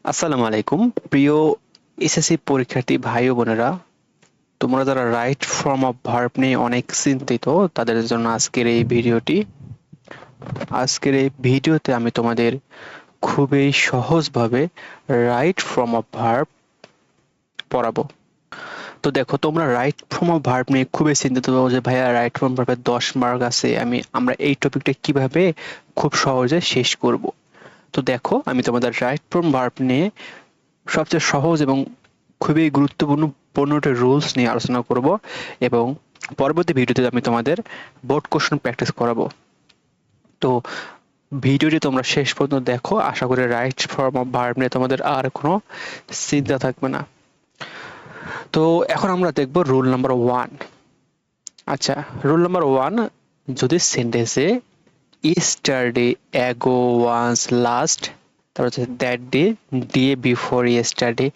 আসসালামু আলাইকুম প্রিয় এসএসসি পরীক্ষার্থী ভাই ও বোনেরা, তোমরা যারা রাইট ফর্ম অফ ভার্ব নিয়ে অনেক চিন্তিত তাদের জন্য আজকের এই ভিডিওতে আমি তোমাদের খুবই সহজভাবে রাইট ফর্ম অফ ভার্ব পড়াবো। তো দেখো, তোমরা রাইট ফর্ম অফ ভার্ব নিয়ে খুবই চিন্তিত যে ভাইয়া রাইট ফর্ম ভার্বের 10 মার্ক আছে, আমরা এই টপিকটা কিভাবে খুব সহজে শেষ করব। তো দেখো, আমি তোমাদের রাইট ফর্ম ভার্ব নিয়ে সবচেয়ে সহজ এবং খুবই গুরুত্বপূর্ণ 15টা রুলস নিয়ে আলোচনা করব এবং পরবর্তী ভিডিওতে আমি তোমাদের বোর্ড কোশ্চেন প্র্যাকটিস করাবো। তো ভিডিওটি তোমরা শেষ পর্যন্ত দেখো, আশা করি রাইট ফর্ম অফ ভার্ব নিয়ে তোমাদের আর কোনো চিন্তা থাকবে না। তো এখন আমরা দেখব রুল নাম্বার 1। আচ্ছা, রুল নাম্বার 1, যদি সেন্টেন্সে ইস্টারডে, অ্যাগো, ওয়ান্স, লাস্ট, তারপর হচ্ছে that day, day before yesterday,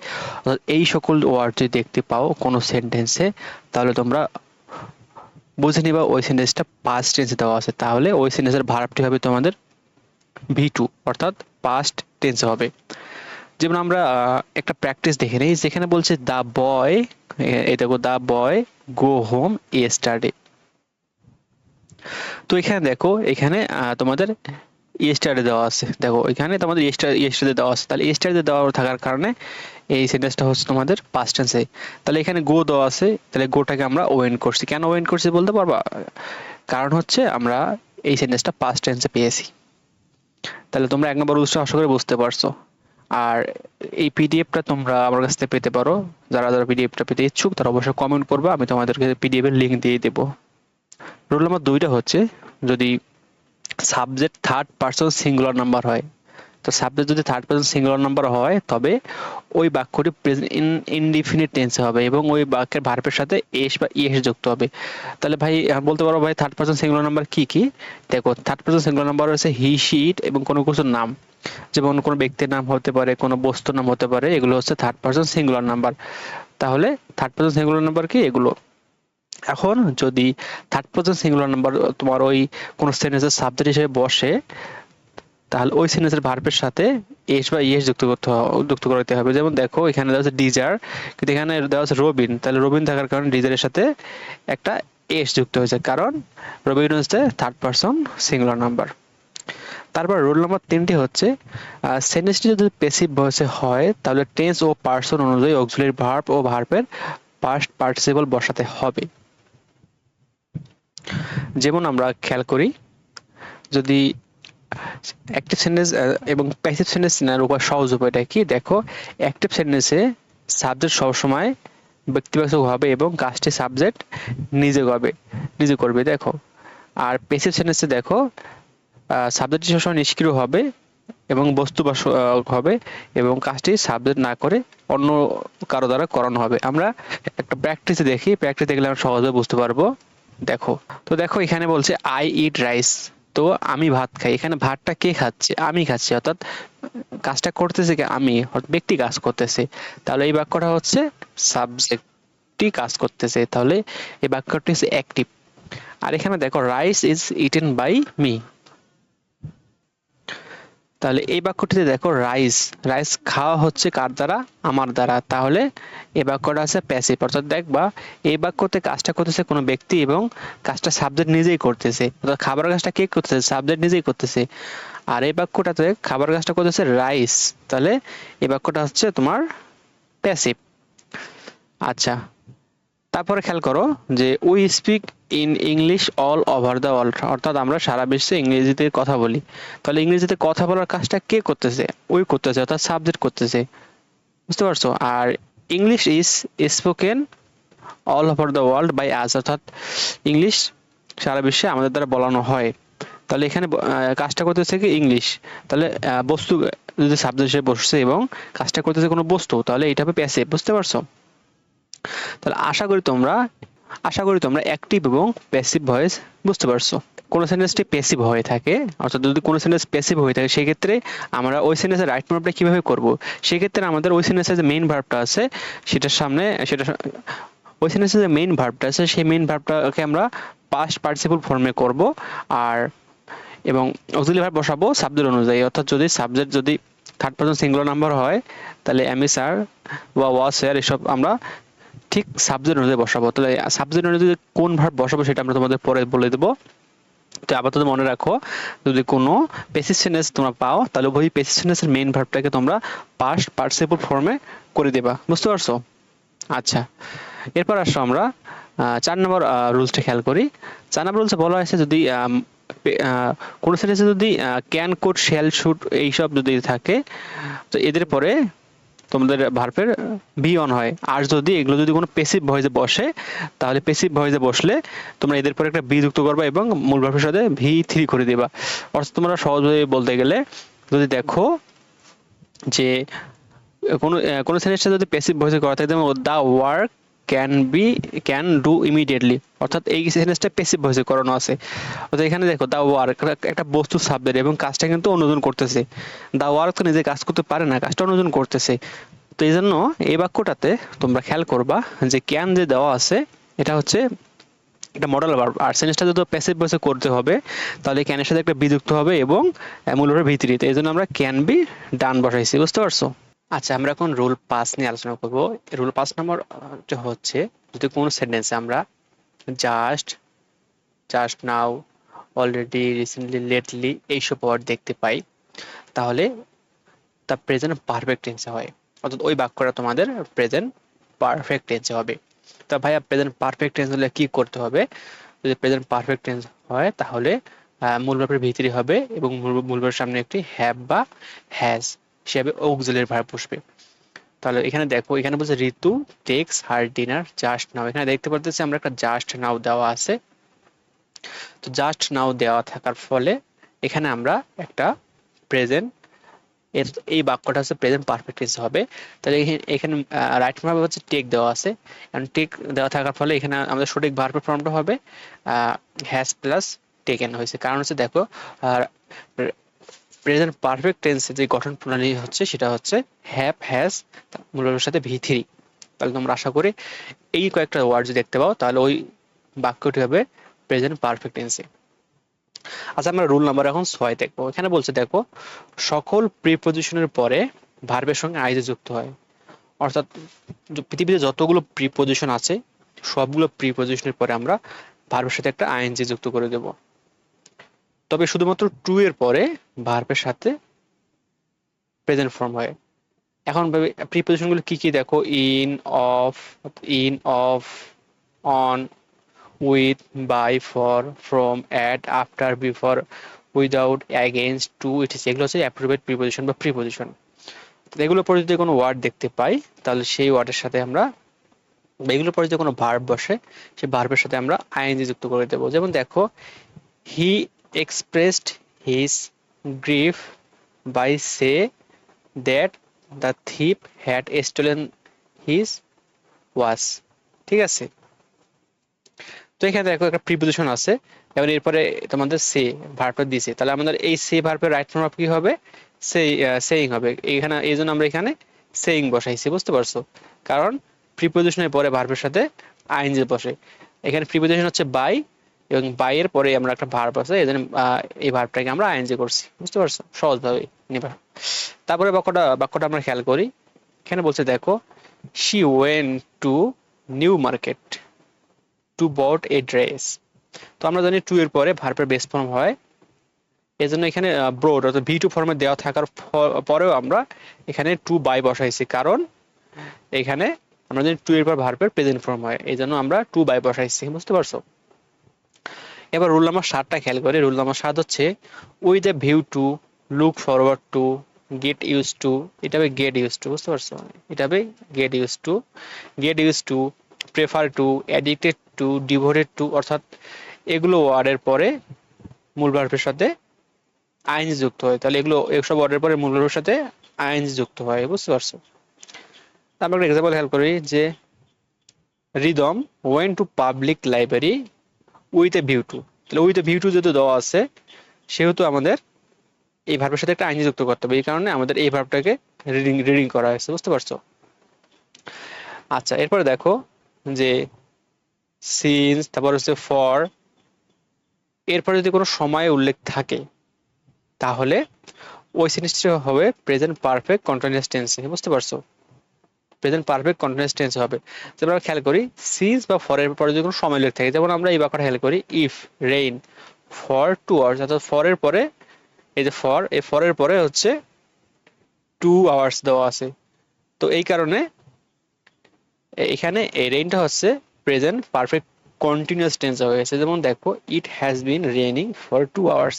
এই সকল ওয়ার্ড যদি দেখতে পাও কোনো সেন্টেন্সে, তাহলে তোমরা বুঝে নিবা ওই সেন্টেন্সটা পাস্ট টেন্সে দেওয়া আছে। তাহলে ওই সেন্টেন্সের ভার্বটি হবে তোমাদের ভি টু, অর্থাৎ পাস্ট টেন্সে হবে। যেমন আমরা একটা প্র্যাকটিস দেখে নিই, যেখানে বলছে দ্য বয়, এই দেখো, the boy go home yesterday. তো এখানে দেখো, এখানে তোমাদের ইয়েস্টারডে দেওয়া আছে। দেখো, এখানে তোমাদের ইয়েস্টারডে দেওয়া আছে, তাহলে ইয়েস্টারডে দেওয়া থাকার কারণে এই সেন্টেন্সটা হচ্ছে তোমাদের পাস্ট টেন্সে। তাহলে এখানে গো দেওয়া আছে, তাহলে গোটাকে আমরা ওয়েন্ট করছি। কেন ওয়েন্ট করছি বলতে পারবা? কারণ হচ্ছে আমরা এই সেন্টেন্সটা পাস্ট টেন্সে পেয়েছি। তাহলে তোমরা 1 নম্বর রুলসটা আশা করে বুঝতে পারছো। আর এই পিডিএফটা তোমরা আমার কাছ থেকে পেতে পারো। যারা যারা পিডিএফটা পেতে ইচ্ছুক তারা অবশ্যই কমেন্ট করবে, আমি তোমাদেরকে পিডিএফ এর লিঙ্ক দিয়ে দেবো। রুল নাম্বার 2টা হচ্ছে, যদি subject third person singular number হয়, তো সাবজেক্ট যদি থার্ড পারসন সিঙ্গুলার নাম্বার হয় তবে ওই বাক্যটি প্রেজেন্ট ইনডিফিনিট টেন্সে হবে এবং ওই বাক্যের ভার্বের সাথে এস বা ইএস যুক্ত হবে। তাহলে ভাই বলতে পারো, ভাই থার্ড পারসন সিঙ্গুলার নাম্বার কি কি? দেখো, থার্ড পারসন সিঙ্গুলার নাম্বার হচ্ছে হি, শি, ইট এবং কোনো কিছুর নাম, যেমন কোনো ব্যক্তির নাম হতে পারে, কোনো বস্তুর নাম হতে পারে, এগুলো হচ্ছে থার্ড পারসন সিঙ্গুলার নাম্বার। তাহলে থার্ড পারসন সিঙ্গুলার নাম্বার কি? এগুলো। এখন যদি থার্ড পারসন সিঙ্গুলার নাম্বার তোমার ওই কোনো সেন্টেন্সের সাবজেক্ট হিসেবে বসে, তাহলে ওই সেন্টেন্সের ভার্বের সাথে এস বা ইএস যুক্ত করতে হবে। যেমন দেখো, এখানে দেওয়া আছে ডিজার, কিন্তু এখানে দেওয়া আছে রবিন, তাহলে রবিন থাকার কারণে ডিজারের সাথে একটা এস যুক্ত হয়েছে, কারণ রবিন হচ্ছে থার্ড পারসন সিঙ্গুলার নাম্বার। তারপর রোল নাম্বার 3টি হচ্ছে, সেন্টেন্সটি যদি প্যাসিভ ভয়েসে হয় তাহলে টেন্স ও পার্সন অনুযায়ী অক্সিলারি ভার্ব ও ভার্বের পাস্ট পার্টিসিপল বসাতে হবে। যেমন আমরা খেয়াল করি, যদি অ্যাক্টিভ সেন্টেন্স এবং প্যাসিভ সেন্টেন্স নেওয়ার সহজ উপায়টা কি? দেখো, অ্যাক্টিভ সেন্টেন্সে সাবজেক্ট সবসময় ব্যক্তিবাচক হবে এবং কাজটি সাবজেক্ট নিজে করবে। দেখো, আর প্যাসিভ সেন্টেন্সে দেখো, সাবজেক্টটি সবসময় নিষ্ক্রিয় হবে এবং বস্তুবাচক হবে এবং কাজটি সাবজেক্ট না করে অন্য কারো দ্বারা করানো হবে। আমরা একটা প্র্যাকটিসে দেখি, প্র্যাকটিস দেখলে আমরা সহজে বুঝতে পারবো। দেখো, তো দেখো এখানে বলছে আই ইট রাইস, তো আমি ভাত খাই। এখানে ভাতটা কে খাচ্ছে? আমি খাচ্ছি, অর্থাৎ কাজটা করতেছে কি? আমি, অর্থাৎ ব্যক্তি কাজ করতেছে। তাহলে এই বাক্যটা হচ্ছে সাবজেক্টটি কাজ করতেছে, তাহলে এই বাক্যটি হচ্ছে অ্যাক্টিভ। আর এখানে দেখো, rice is eaten by me, তাহলে এই বাক্যটিতে দেখো, রাইস রাইস খাওয়া হচ্ছে কার দ্বারা? আমার দ্বারা। তাহলে এই বাক্যটা আছে প্যাসিভ, অর্থাৎ দেখবা এই বাক্যতে কাজটা করতেছে কোনো ব্যক্তি এবং কাজটা সাবজেক্ট নিজেই করতেছে, অর্থাৎ খাবার কাজটা কে করতেছে? সাবজেক্ট নিজেই করতেছে। আর এই বাক্যটাতে খাবার কাজটা করতেছে রাইস, তাহলে এই বাক্যটা হচ্ছে তোমার প্যাসিভ। আচ্ছা, তারপরে খেয়াল করো যে we speak in English all over the world, অর্থাৎ আমরা সারা বিশ্বে ইংরেজিতে কথা বলি। তাহলে ইংরেজিতে কথা বলার কাজটা কে করতেছে? ওই করতেছে, অর্থাৎ সাবজেক্ট করতেছে। বুঝতে পারছো? আর English is spoken all over the world by us, অর্থাৎ ইংলিশ সারা বিশ্বে আমাদের দ্বারা বলানো হয়। তাহলে এখানে কাজটা করতেছে কি? ইংলিশ। তাহলে বস্তু যদি সাবজেক্ট হিসেবে বসছে এবং কাজটা করতেছে কোনো বস্তু, তাহলে এটা হবে প্যাসিভ। বুঝতে পারছো? তাহলে আশা করি তোমরা অ্যাক্টিভ এবং প্যাসিভ ভয়েস বুঝতে পারছো। কোনো সেন্টেন্সটি প্যাসিভ হয়ে থাকে, অর্থাৎ যদি কোনো সেন্টেন্স প্যাসিভ হয়ে থাকে, সেক্ষেত্রে আমরা ওই সেন্টেন্সের রাইট ভার্বটা কিভাবে করব? সেক্ষেত্রে আমাদের ওই সেন্টেন্সের যে মেইন ভার্বটা আছে সেটার সামনে সেটা ওই সেন্টেন্সের যে মেইন ভার্বটা আছে সেই মেইন ভার্বটাকে আমরা পাস্ট পার্টিসিপল ফর্মে করব, আর এবং অক্সিলারি ভার্ব বসাবো সাবজেক্ট অনুযায়ী। অর্থাৎ যদি সাবজেক্ট যদি থার্ড পারসন সিঙ্গুলার নাম্বার হয়, তাহলে এমি স্যার বা ওয়াজ স্যার এসব আমরা ঠিক সাবজেক্ট অনুযায়ী বসাবো। তাহলে সাবজেক্ট অনুযায়ী কোন ভার্ব বসাবো সেটা আমরা তোমাদের পরে বলে দেবো। তো আপাতত মনে রাখো, যদি কোনো প্যাসিভ সেন্টেন্স তোমরা পাও তাহলে ওই প্যাসিভ সেন্টেন্সের মেইন ভার্বটাকে তোমরা পাস্ট পার্টিসিপল ফর্মে করে দেবা। বুঝতে পারছো? আচ্ছা, এরপর আসো আমরা 4 নম্বর রুলসটা খেয়াল করি। 4 নম্বর রুলসে বলা হয়েছে যদি কোনো সেন্টেন্সে যদি ক্যান, কুড, শ্যাল, শুড এইসব যদি থাকে, তো এদের পরে তোমাদের ভার্বের বি অন হয়। আর যদি এগুলো যদি কোনো প্যাসিভ ভয়েসে বসে, তাহলে প্যাসিভ ভয়েসে বসলে তোমরা এদের পরে একটা বি যুক্ত করবা এবং মূল ভার্বের সাথে ভি3 করে দিবা। অর্থাৎ তোমরা সহজভাবে বলতে গেলে যদি দেখো যে কোনো কোনো সেন্টেন্সে যদি প্যাসিভ ভয়েসে করা থাকে, যেমন the work can do immediately, অর্থাৎ এই সেন্টেন্সটা প্যাসিভ ভয়েসে করানো আছে। অর্থাৎ এখানে দেখো দা ওয়ার্ক একটা বস্তু সাবজেক্ট এবং কাজটা কিন্তু অন্যজন করতেছে। দা ওয়ার্ক তো নিজে কাজ করতে পারে না, কাজটা অন্যজন করতেছে। তো এই জন্য এই বাক্যটাতে তোমরা খেয়াল করবা যে ক্যান যে দেওয়া আছে এটা হচ্ছে একটা মডেল ভার্ব, আর সেন্টেন্সটা যদি প্যাসিভ ভয়েসে করতে হবে তাহলে ক্যানের সাথে একটা বি যুক্ত হবে এবং মূল ভার্বের ভিতরে। এই জন্য আমরা ক্যান বি ডান বসাইছি। বুঝতে পারছো? আচ্ছা, আমরা এখন রুল 5 নিয়ে আলোচনা করব। রুল 5 নম্বর হচ্ছে যদি কোনো সেন্টেন্সে আমরা just, just now, already, recently, lately এইসব ওয়ার্ড দেখতে পাই, তাহলে তা প্রেজেন্ট পারফেক্ট টেন্সে হয়। অর্থাৎ ওই বাক্যটা তোমাদের প্রেজেন্ট পারফেক্ট টেন্সে হবে। তা ভাইয়া প্রেজেন্ট পারফেক্ট টেন্স হলে কি করতে হবে? যদি প্রেজেন্ট পারফেক্ট টেন্স হয় তাহলে মূল ভার্বের ভিতরে হবে এবং মূল ভার্বের সামনে একটি হ্যাভ বা হ্যাজ হিসেবে অক্সিলারি ভার্ব বসবে। তাহলে এখানে দেখো, এখানে বলছে Ritu takes her dinner just now. এখানে দেখতে পারতেছি আমরা একটা জাস্ট নাও দেওয়া আছে। তো জাস্ট নাও দেওয়া থাকার ফলে এখানে আমরা একটা প্রেজেন্ট, এই বাক্যটা হচ্ছে প্রেজেন্ট পারফেক্ট টেন্স হবে। তাহলে এখানে রাইট ভার্ব হচ্ছে টেক দেওয়া আছে, কারণ টেক দেওয়া থাকার ফলে এখানে আমাদের সঠিক ভার্বের ফর্মটা হবে হ্যাজ প্লাস টেকেন হয়েছে। কারণ হচ্ছে দেখো প্রেজেন্ট পারফেক্ট টেন্সের যে গঠন প্রণালী হচ্ছে সেটা হচ্ছে হ্যাভ হ্যাজ মূলের সাথে ভি3। তাহলে তোমরা আশা করি এই কয়েকটা ওয়ার্ড যদি দেখতে পাও তাহলে ওই বাক্যটি হবে প্রেজেন্ট পারফেক্ট টেন্সে। আচ্ছা, আমরা রুল নাম্বার এখন 6 দেখবো। এখানে বলছে দেখো সকল প্রিপজিশনের পরে ভার্বের সঙ্গে আইজে যুক্ত হয়। অর্থাৎ পৃথিবীতে যতগুলো প্রিপজিশন আছে সবগুলো প্রিপজিশনের পরে আমরা ভার্বের সাথে একটা আইএনজি যুক্ত করে দেব। তবে শুধুমাত্র টু এর পরে ভার্বের সাথে প্রেজেন্ট ফর্ম হয়। এখন প্রিপজিশন গুলো কি কি দেখো, in of, on, with, by, for, from, at, after, before, without, against, to, its, এগুলো হচ্ছে অ্যাপ্রোপ্রিয়েট প্রিপজিশন বা প্রিপজিশন। এগুলোর পরে যদি কোনো ওয়ার্ড দেখতে পাই তাহলে সেই ওয়ার্ডের সাথে আমরা, এগুলোর পরে যদি কোনো ভার্ব বসে সেই ভার্বের সাথে আমরা আইএনজি যুক্ত করে দেবো। যেমন দেখো he expressed his grief by say that the thief had stolen his watch. ঠিক আছে? তো এখানে দেখো একটা প্রিপজিশন আছে এবং এরপরে তোমাদের সে ভার্বটা দিছে, তাহলে আমাদের এই সে ভার্বের রাইট ফর্ম কি হবে? সেইং হবে। এখানে এই জন্য আমরা এখানে সেইং বসাইছি। বুঝতে পারছো? কারণ প্রিপজিশনের পরে ভার্বের সাথে আইএনজি বসে। এখানে প্রিপজিশন হচ্ছে বাই এবং বাই এর পরে আমরা একটা ভার্ব আছে, এই জন্য এই ভার্বটাকে আমরা আইএনজি করছি। বুঝতে পারছো? সহজভাবে নিবা। তারপরে বাক্যটা আমরা খেয়াল করি। এখানে বলছে দেখো she went to New Market to bought a dress. তো আমরা জানি টু এর পরে ভার্বের বেস ফর্ম হয়, এজন্য এখানে ব্রোড অর্থাৎ ভি2 ফর্মে দেওয়া থাকার পরেও আমরা এখানে টু বাই বসাইছি, কারণ এখানে আমরা জানি টু এর পর ভার্বের প্রেজেন্ট ফর্ম হয়, এই জন্য আমরা টু বাই বসাইছি। বুঝতে পারছো? এবার রুল নাম্বার 7টা খেয়াল করে। রুল নাম্বার 7 হচ্ছে with a view to, look forward to, get use to. এটা হবে গেট ইউজ টু। বুঝতে পারছো? এটা হবে get use to, get use to, prefer to, addicted to, devoted to, অর্থাৎ এগুলো ওয়ার্ডের পরে মূল ভার্বের সাথে আইএনজি যুক্ত হয়। তাহলে এগুলো এসব ওয়ার্ডের পরে মূল ভার্বের সাথে আইএনজি যুক্ত হয়। বুঝতে পারছো? তারপর একটা এক্সাম্পল খেয়াল করি যে rhythm went to public library with a view two. তাহলে উইথ এ ভিউ টু যেহেতু দেওয়া আছে সেহেতু আমাদের এই ভার্বের সাথে একটা আইএনজি যুক্ত করতে হবে। এই কারণে আমাদের এই ভার্বটাকে রিডিং করা হয়েছে। বুঝতে পারছো? আচ্ছা, এরপরে দেখো যে সিন্স, তারপর হচ্ছে ফর, এরপরে যদি কোনো সময় উল্লেখ থাকে তাহলে ওই সেন্টেন্সটি হবে প্রেজেন্ট পারফেক্ট কন্টিনিউয়াস টেন্সে, বুঝতে পারছো? প্রেজেন্ট পারফেক্ট কন্টিনিউয়াস টেন্স হবে। যেমন আমরা খেয়াল করি সিন্স বা ফরের পরে যদি কোনো সময় উল্লেখ থাকে, যেমন আমরা এই বাক্যটা খেয়াল করি ইফ রেইন ফর 2 আওয়ার্স, অর্থাৎ ফরের পরে এই যে ফর, এই ফরের পরে হচ্ছে 2 আওয়ার্স দেওয়া আছে। তো এই কারণে এখানে এই রেইনটা হচ্ছে প্রেজেন্ট পারফেক্ট কন্টিনিউয়াস টেন্স হয়ে গেছে। যেমন দেখো it has been raining for 2 hours,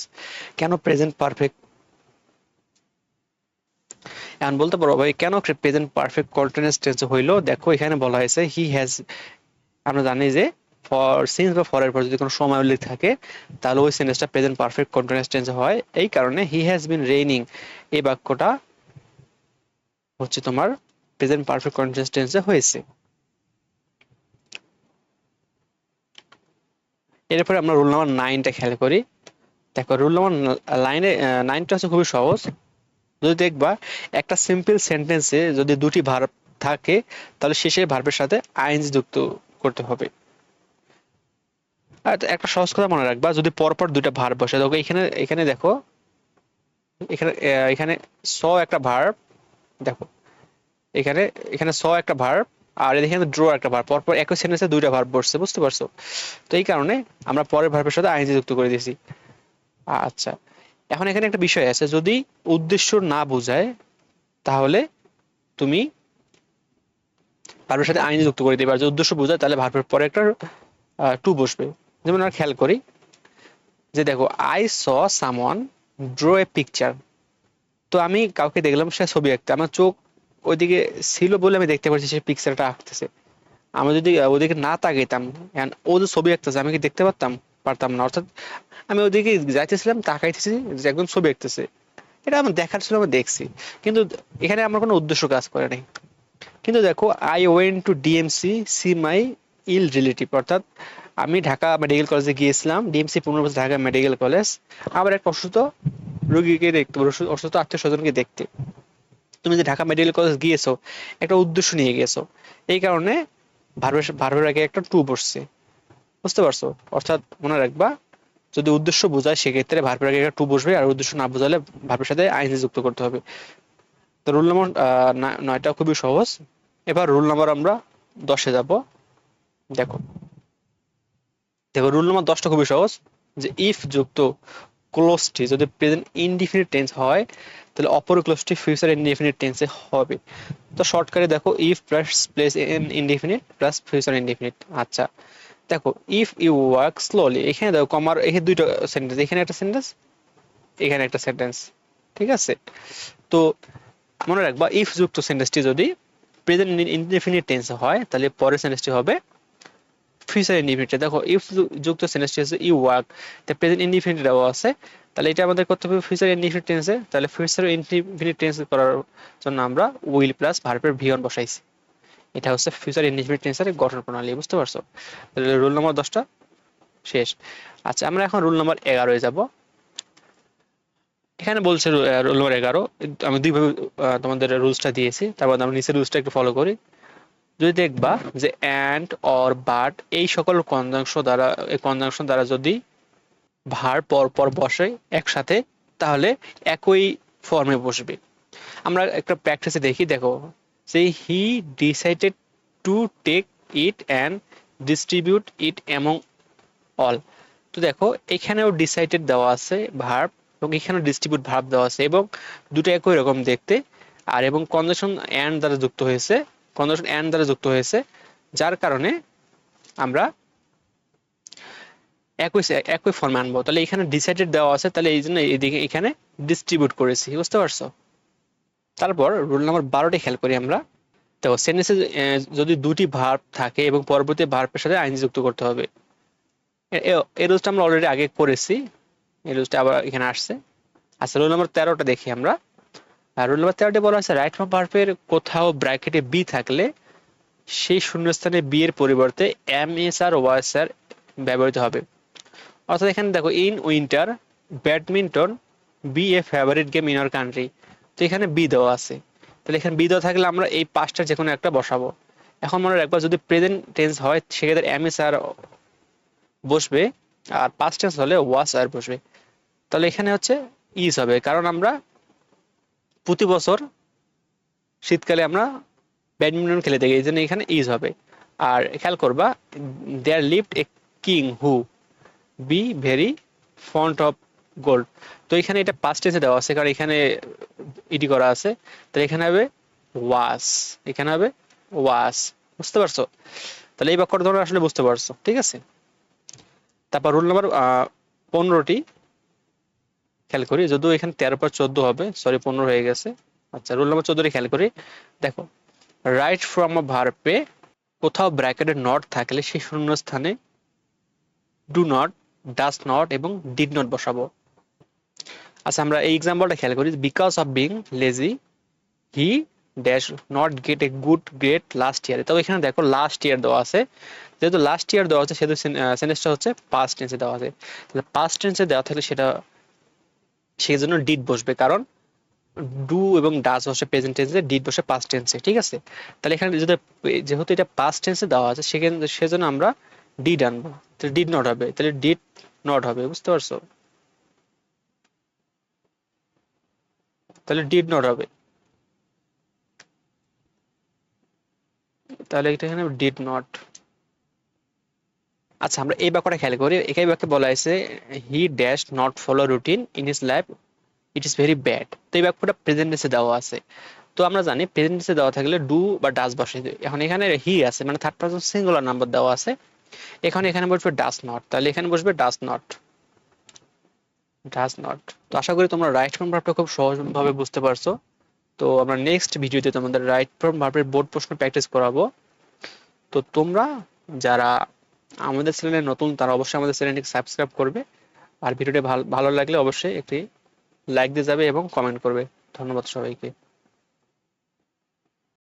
কেন প্রেজেন্ট পারফেক্ট? এখন বলতে পারো ভাই কেন প্রেজেন্ট পারফেক্ট কন্টিনিউয়াস টেন্স হইলো? দেখো এখানে বলা হয়েছে হি হ্যাজ, আমরা জানি যে ফর সিন্স বা ফরের পর যদি কোনো সময় উল্লেখ থাকে তাহলে ওই সেন্টেন্সটা প্রেজেন্ট পারফেক্ট কন্টিনিউয়াস টেন্স হয়। এই কারণে হি হ্যাজ বিন রেইনিং এই বাক্যটা হচ্ছে তোমার প্রেজেন্ট পারফেক্ট কন্টিনিউয়াস টেন্সে হয়েছে। এরপরে আমরা রুল নাম্বার 9টা খেয়াল করি। দেখো রুল নাম্বার 9টা হচ্ছে খুবই সহজ। যদি দেখবা একটা সিম্পল সেন্টেন্সে যদি দুটি ভার্ব থাকে তাহলে শেষের ভার্বের সাথে আইএনজি যুক্ত করতে হবে। আর একটা সহজ কথা মনে রাখবা, যদি পরপর দুইটা ভার্ব বসে, দেখো এখানে এখানে দেখো এখানে এখানে স একটা ভার্ব, দেখো এখানে এখানে স একটা ভার্ব আর এখানে ড্র একটা ভার্ব, পরপর একই সেন্টেন্সে দুইটা ভার্ব বসছে, বুঝতে পারছো? তো এই কারণে আমরা পরের ভার্বের সাথে আইএনজি যুক্ত করে দিয়েছি। আচ্ছা, এখন এখানে একটা বিষয় আছে, যদি উদ্দেশ্য না বোঝায় তাহলে তুমি ভার্বের সাথে আইএনজি যুক্ত করে দিবে, আর যদি উদ্দেশ্য বোঝায় তাহলে ভার্বের পরে একটা টু বসবে। যেমন আমরা খেয়াল করি যে দেখো I saw someone draw a picture, তো আমি কাউকে দেখলাম সে ছবি আঁকতে, আমার চোখ ওইদিকে ছিল বলে আমি দেখতে পাচ্ছি সে পিকচারটা আঁকতেছে। আমি যদি ওদিকে না তাকাইতাম, ও যে ছবি আঁকতেছে আমি কি দেখতে পারতাম? পারতাম না। অর্থাৎ আমি ওদিকে যাইতেছিলাম, তাকাইতেছি যে একদম ছবি আঁকতেছে, এটা আমার দেখার ছিল, আমি দেখছি, কিন্তু এখানে আমার কোনো উদ্দেশ্য কাজ করে নাই। কিন্তু দেখো I went to DMC see my ill relative, অর্থাৎ আমি ঢাকা মেডিকেল কলেজে গিয়েছিলাম, ডিএমসি 15 বছর ঢাকা মেডিকেল কলেজ, আবার এক অসুস্থ রোগীকে দেখতে, অসুস্থ আত্মীয় স্বজনকে দেখতে। তুমি যে ঢাকা মেডিকেল কলেজ গিয়েছো একটা উদ্দেশ্য নিয়ে গেছো, এই কারণে ভার্বের আগে একটা টু বসছে, বুঝতে পারছো? অর্থাৎ মনে রাখবা যদি উদ্দেশ্য বোঝায় সেক্ষেত্রে ভার্বের আগে একটা টু বসবে, আর উদ্দেশ্য না বোঝালে ভার্বের সাথে আইএনজি যুক্ত করতে হবে। তো রুল নম্বর 9টা খুবই সহজ। এবার রুল নাম্বার আমরা 10-এ যাব। দেখো দেখো রুল নাম্বার 10টা খুবই সহজ, যে ইফ যুক্ত ক্লোজটি যদি প্রেজেন্ট ইনডিফিনিট টেন্স হয় তাহলে অপর ক্লোজটি ফিউচার ইনডিফিনিট টেন্সে হবে। তো শর্টকাটে দেখো if plus place in indefinite plus future indefinite. আচ্ছা দেখো ইফ ইউ ওয়ার্ক স্লোলি, এখানে দেখো কমার, এখানে দুইটা সেন্টেন্স, এখানে একটা সেন্টেন্স, এখানে একটা সেন্টেন্স, ঠিক আছে? তো মনে রাখবা ইফ যুক্ত সেন্টেন্সটি যদি প্রেজেন্ট ইনডিফিনিট টেন্স হয় তাহলে পরের সেন্টেন্সটি হবে ফিউচার ইনডিফিনিট। দেখো ইফ যুক্ত সেন্টেন্সটি হচ্ছে ইউ ওয়ার্ক, তা প্রেজেন্ট ইনডিফিনিট দেওয়া আছে, তাহলে এটা আমাদের করতে হবে ফিউচার ইনডিফিনিট টেন্সে। তাহলে ফিউচার ইনডিফিনিট টেন্স করার জন্য আমরা উইল প্লাস ভার্বের ভি1 বসাইছি। এটা হচ্ছে ফিউচার ইনডিফিনিট টেন্সের গঠন প্রণালী, বুঝতে পারছো? তাহলে রুল নম্বর 10টা শেষ। আচ্ছা আমরা এখন রুল নম্বর 11-এ যাব। এখানে বলছে রুল নম্বর 11, আমি দুইভাবে তোমাদের রুলসটা দিয়েছি, তারপর আমরা নিচের রুলসটা একটু ফলো করি। যদি দেখবা যে অ্যান্ড অর বাট এই সকল কনজাংশন দ্বারা যদি ভার পর পর বসে একসাথে তাহলে একই ফর্মে বসবে। আমরা একটা প্র্যাকটিসে দেখি, দেখো যে he decided to take it and distribute it among all. তো দেখো এখানেও ডিসাইডেড দেওয়া আছে ভার্ব, এবং এখানেও ডিস্ট্রিবিউট ভার্ব দেওয়া আছে, এবং দুটো একই রকম দেখতে, আর এবং কনজাংশন অ্যান্ড দ্বারা যুক্ত হয়েছে, কনজাংশন অ্যান্ড দ্বারা যুক্ত হয়েছে, যার কারণে আমরা একই একই ফর্মে আনবো। তাহলে এখানে ডিসাইডেড দেওয়া আছে, তাহলে এই জন্য এদিকে এখানে ডিস্ট্রিবিউট করেছি, বুঝতে পারছো? তারপর রুল নাম্বার 12টি খেয়াল করি আমরা। দেখো সেন্টেন্সে যদি দুটি ভার্ব থাকে এবং পরবর্তী ভার্বের সাথে আইনজি যুক্ত করতে হবে। এই রুলসটা আমরা অলরেডি আগে করেছি, এই রুলসটা আবার এখানে আসছে। আচ্ছা রুল নাম্বার 13টা দেখি আমরা। রুল নাম্বার 13টি বলা আছে রাইট ফ্রম ভার্বের কোথাও ব্র্যাকেটে বি থাকলে সেই শূন্যস্থানে বি এর পরিবর্তে এম এস আর ওয়াস আর ব্যবহৃত হবে। অর্থাৎ এখানে দেখো in winter badminton be a favourite game in our country, তো এখানে বি দেওয়া আছে, তাহলে এখানে বি দেওয়া থাকলে আমরা এই পাঁচটার যে কোনো একটা বসাবো। এখন মনে রাখবা যদি প্রেজেন্ট টেন্স হয় সেক্ষেত্রে এম এস আর বসবে, আর পাস্ট টেন্স হলে ওয়াস আর বসবে। তাহলে এখানে হচ্ছে ইজ হবে, কারণ আমরা প্রতি বছর শীতকালে আমরা ব্যাডমিন্টন খেলে থাকি, এই জন্য এখানে ইজ হবে। আর খেয়াল করবা, there lived a king who be very fond of gold. তো এখানে এটা পাস্ট টেন্সে দেওয়া আছে, কারণ এখানে ইডি করা আছে, তাহলে এখানে হবে ওয়াস, এখানে হবে ওয়াস। বুঝতে পারছো? তাহলে এই বাক্যটা তোমরা আসলে বুঝতে পারছো, ঠিক আছে। তারপর রুল নাম্বার 15টি খেয়াল করি, যদিও এখানে 13 পর 14 হবে, সরি 15 হয়ে গেছে। আচ্ছা, রুল নাম্বার 14টি খেয়াল করি। দেখো, রাইট ফ্রম আ ভার্বে, কোথাও ব্র্যাকেটে নট থাকলে সেই শূন্যস্থানে ডু নট, ডাজ নট এবং ডিড নট বসাবো। আচ্ছা, আমরা এই এক্সাম্পলটা খেয়াল করি। Because of being lazy he dash not get a good grade last ইয়ারে। তবে এখানে দেখো লাস্ট ইয়ার দেওয়া আছে, যেহেতু লাস্ট ইয়ার দেওয়া আছে সেহেতু সেন্টেন্সটা হচ্ছে পাস্ট টেন্সে দেওয়া আছে। তাহলে পাস্ট টেন্সে দেওয়া থাকলে সেটা সেই জন্য ডিড বসবে, কারণ ডু এবং ডাজ বসে প্রেজেন্ট টেন্সে, ডিড বসে পাস্ট টেন্সে, ঠিক আছে। তাহলে এখানে যদি, যেহেতু এটা পাস্ট টেন্সে দেওয়া আছে, সেখানে সেজন্য আমরা ডিড আনবো, তাহলে ডিড নট হবে, তাহলে ডিড নট হবে। বুঝতে পারছো? তাহলে ডিড নট হবে, তাহলে এটা এখানে ডিড নট। আচ্ছা, আমরা এই বাক্যটা খেয়াল করি। এখানে বাক্যে বলা হয়েছে he dash not follow routine in his life, it is very bad. তো এই বাক্যটা প্রেজেন্ট টেন্সে দেওয়া আছে। তো আমরা জানি প্রেজেন্ট টেন্সে দেওয়া থাকলে ডু বা ডাজ বসে। এখন এখানে হি আছে, মানে থার্ড পারসন সিঙ্গুলার নাম্বার দেওয়া আছে, এখন এখানে বসবে ডাজ নট, তাহলে এখানে বসবে ডাজ নট, ডাজ নট। তো আশা করি তোমরা রাইট ফর্ম ভার্বটা খুব সহজভাবে বুঝতে পারছো। তো আমরা নেক্সট ভিডিওতে তোমাদের রাইট ফর্ম ভার্বের বোর্ড প্রশ্ন প্র্যাকটিস করাবো। তো তোমরা যারা আমাদের চ্যানেলে নতুন, তারা অবশ্যই আমাদের চ্যানেলটিকে সাবস্ক্রাইব করবে। আর ভিডিওটি ভালো লাগলে অবশ্যই একটি লাইক দিয়ে যাবে এবং কমেন্ট করবে। ধন্যবাদ সবাইকে।